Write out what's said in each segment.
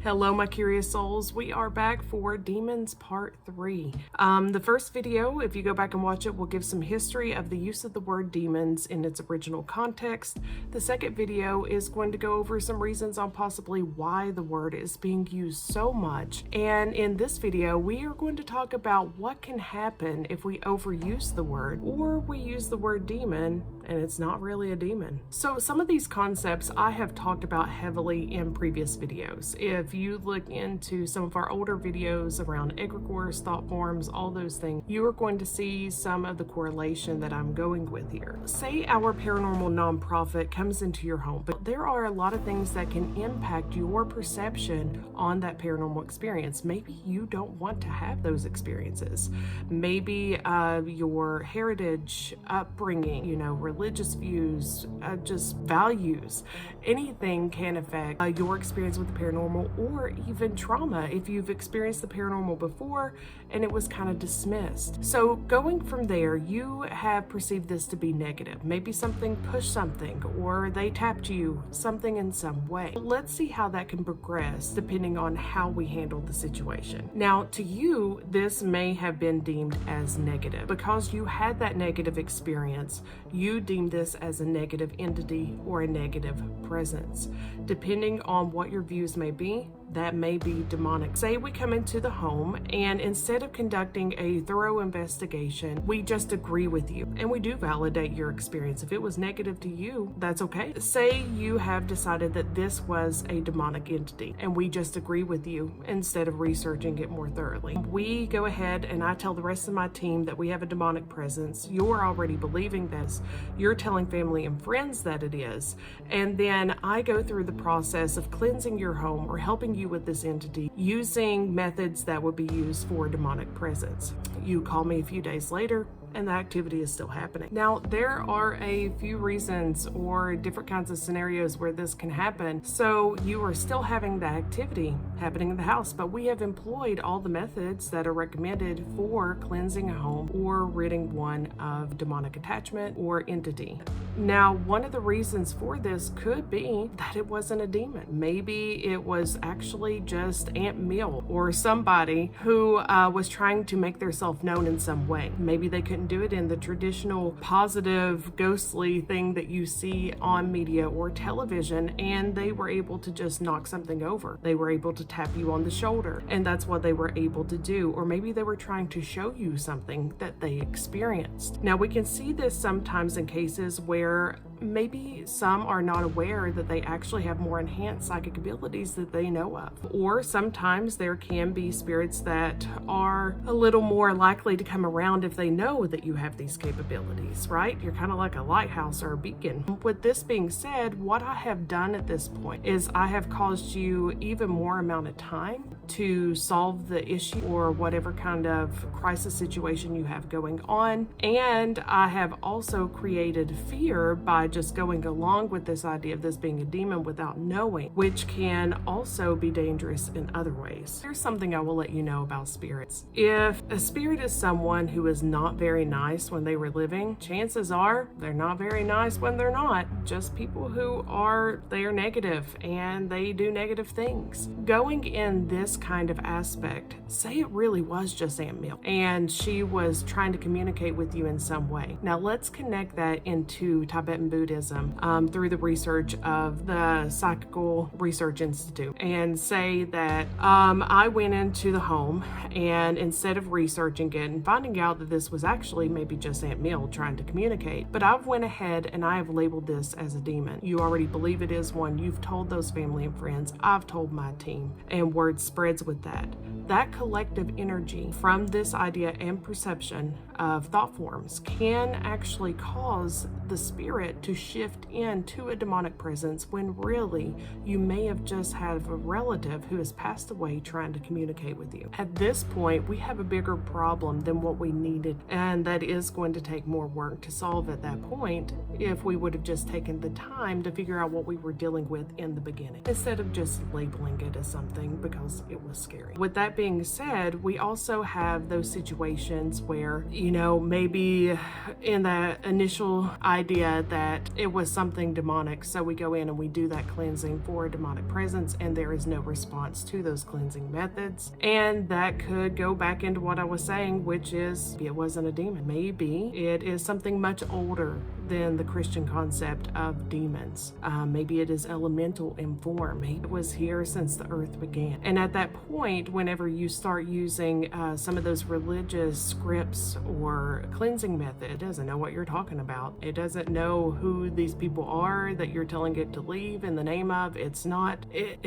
Hello, my curious souls. We are back for Demons Part 3. The first video, if you go back and watch it, will give some history of the use of the word demons in its original context. The second video is going to go over some reasons on possibly why the word is being used so much. And in this video, we are going to talk about what can happen if we overuse the word, or we use the word demon and it's not really a demon. So some of these concepts I have talked about heavily in previous videos. If you look into some of our older videos around egregores, thought forms, all those things, you are going to see some of the correlation that I'm going with here. Say our paranormal nonprofit comes into your home, but there are a lot of things that can impact your perception on that paranormal experience. Maybe you don't want to have those experiences. Maybe your heritage, upbringing, religious views, just values, anything can affect your experience with the paranormal, or even trauma if you've experienced the paranormal before and it was kind of dismissed. So going from there, you have perceived this to be negative. Maybe something pushed something, or they tapped you, something in some way. Let's see how that can progress depending on how we handle the situation. Now, to you, this may have been deemed as negative. Because you had that negative experience, you deem this as a negative entity or a negative presence. Depending on what your views may be, that may be demonic. Say we come into the home and instead of conducting a thorough investigation, we just agree with you and we do validate your experience. If it was negative to you, that's okay. Say you have decided that this was a demonic entity and we just agree with you instead of researching it more thoroughly. We go ahead and I tell the rest of my team that we have a demonic presence. You're already believing this. You're telling family and friends that it is. And then I go through the process of cleansing your home or helping you with this entity using methods that would be used for a demonic presence. You call me a few days later and the activity is still happening. Now, there are a few reasons or different kinds of scenarios where this can happen. So you are still having the activity happening in the house, but we have employed all the methods that are recommended for cleansing a home or ridding one of demonic attachment or entity. Now, one of the reasons for this could be that it wasn't a demon. Maybe it was actually just Aunt Mill or somebody who was trying to make themselves known in some way. Maybe they couldn't do it in the traditional positive ghostly thing that you see on media or television, and they were able to just knock something over. They were able to tap you on the shoulder, and that's what they were able to do. Or maybe they were trying to show you something that they experienced. Now, we can see this sometimes in cases where maybe some are not aware that they actually have more enhanced psychic abilities that they know of. Or sometimes there can be spirits that are a little more likely to come around if they know that you have these capabilities, right? You're kind of like a lighthouse or a beacon. With this being said, what I have done at this point is I have caused you even more amount of time to solve the issue or whatever kind of crisis situation you have going on. And I have also created fear by just going along with this idea of this being a demon without knowing, which can also be dangerous in other ways. Here's something I will let you know about spirits. If a spirit is someone who is not very nice when they were living, chances are they're not very nice when they're not. Just people who they are negative and they do negative things. Going in this kind of aspect, say it really was just Aunt Mill and she was trying to communicate with you in some way. Now let's connect that into Tibetan Buddhism through the research of the Psychical Research Institute, and say that I went into the home and instead of researching it and finding out that this was actually maybe just Aunt Mill trying to communicate, but I've went ahead and I have labeled this as a demon. You already believe it is one. You've told those family and friends. I've told my team, and word spreads with that. That collective energy from this idea and perception of thought forms can actually cause the spirit to shift into a demonic presence when really you may have just had a relative who has passed away trying to communicate with you. At this point, we have a bigger problem than what we needed, and that is going to take more work to solve at that point if we would have just taken the time to figure out what we were dealing with in the beginning instead of just labeling it as something because it was scary. With that being said, we also have those situations where, maybe in that initial idea that it was something demonic, so we go in and we do that cleansing for a demonic presence, and there is no response to those cleansing methods. And that could go back into what I was saying, which is it wasn't a demon. Maybe it is something much older than the Christian concept of demons. Maybe it is elemental in form. Maybe it was here since the earth began. And at that point, whenever you start using some of those religious scripts or cleansing method, it doesn't know what you're talking about. It doesn't know who these people are that you're telling it to leave in the name of. It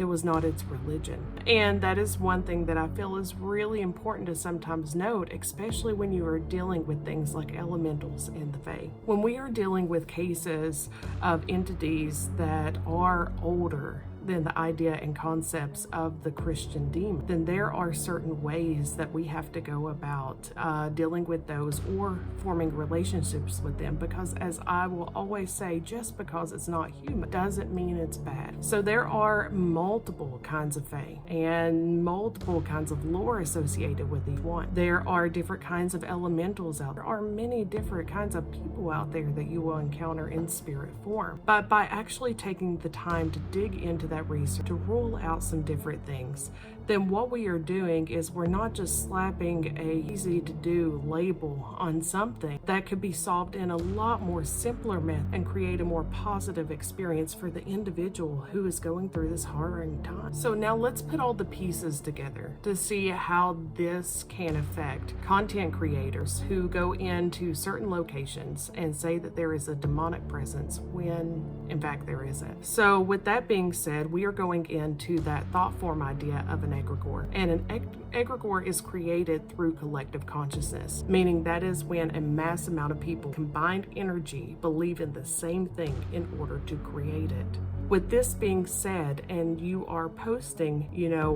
was not its religion. And that is one thing that I feel is really important to sometimes note, especially when you are dealing with things like elementals in the fae. When we are dealing with cases of entities that are older than the idea and concepts of the Christian demon, then there are certain ways that we have to go about dealing with those or forming relationships with them, because as I will always say, just because it's not human doesn't mean it's bad. So there are multiple kinds of fae and multiple kinds of lore associated with each one. There are different kinds of elementals out there. There are many different kinds of people out there that you will encounter in spirit form. But by actually taking the time to dig into that research, to rule out some different things, then what we are doing is we're not just slapping a easy to do label on something that could be solved in a lot more simpler method and create a more positive experience for the individual who is going through this harrowing time. So now let's put all the pieces together to see how this can affect content creators who go into certain locations and say that there is a demonic presence when in fact there isn't. So with that being said, we are going into that thought form idea of an egregore. And an egregore is created through collective consciousness, meaning that is when a mass amount of people combined energy believe in the same thing in order to create it. With this being said, and you are posting,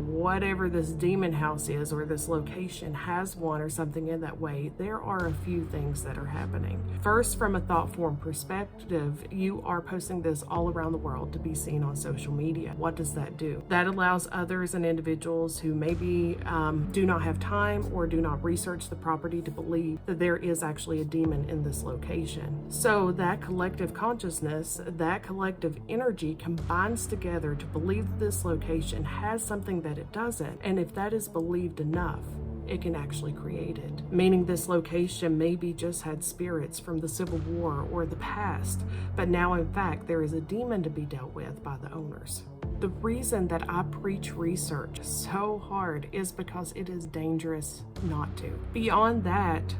whatever this demon house is or this location has one or something in that way, there are a few things that are happening. First, from a thought form perspective, you are posting this all around the world to be seen on social media. What does that do? That allows others and individuals who maybe do not have time or do not research the property to believe that there is actually a demon in this location. So that collective consciousness, that collective energy combines together to believe that this location has something that it doesn't, and if that is believed enough, it can actually create it. Meaning this location maybe just had spirits from the Civil War or the past, but now in fact there is a demon to be dealt with by the owners. The reason that I preach research so hard is because it is dangerous not to. Beyond that,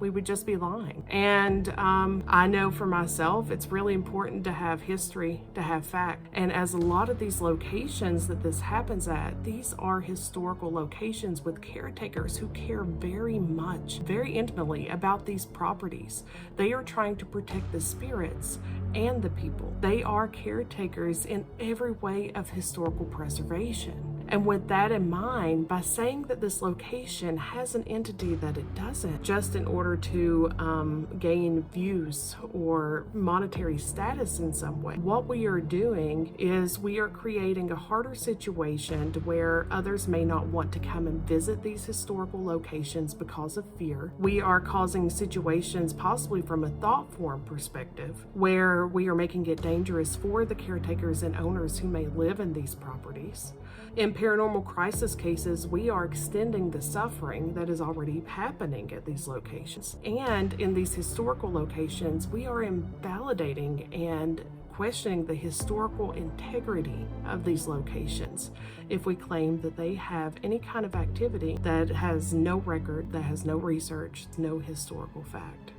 we would just be lying. And I know for myself, it's really important to have history, to have fact. And as a lot of these locations that this happens at, these are historical locations with caretakers who care very much, very intimately about these properties. They are trying to protect the spirits and the people. They are caretakers in every way of historical preservation. And with that in mind, by saying that this location has an entity that it doesn't, just in order to gain views or monetary status in some way, what we are doing is we are creating a harder situation to where others may not want to come and visit these historical locations because of fear. We are causing situations, possibly from a thought form perspective, where we are making it dangerous for the caretakers and owners who may live in these properties. In paranormal crisis cases, we are extending the suffering that is already happening at these locations. And in these historical locations, we are invalidating and questioning the historical integrity of these locations if we claim that they have any kind of activity that has no record, that has no research, no historical fact.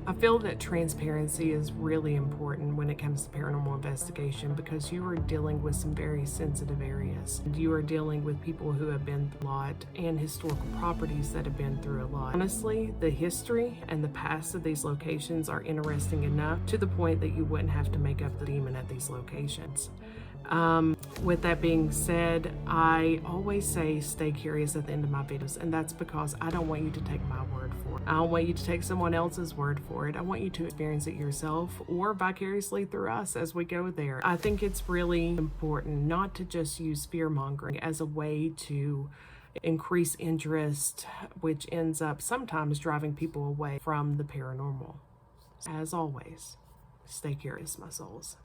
I feel that transparency is really important when it comes to paranormal investigation because you are dealing with some very sensitive areas. You are dealing with people who have been through a lot and historical properties that have been through a lot. Honestly, the history and the past of these locations are interesting enough to the point that you wouldn't have to make up the demon at these locations. With that being said, I always say stay curious at the end of my videos, and that's because I don't want you to take my word for it. I don't want you to take someone else's word for it. I want you to experience it yourself or vicariously through us as we go there. I think it's really important not to just use fear-mongering as a way to increase interest, which ends up sometimes driving people away from the paranormal. As always, stay curious, my souls.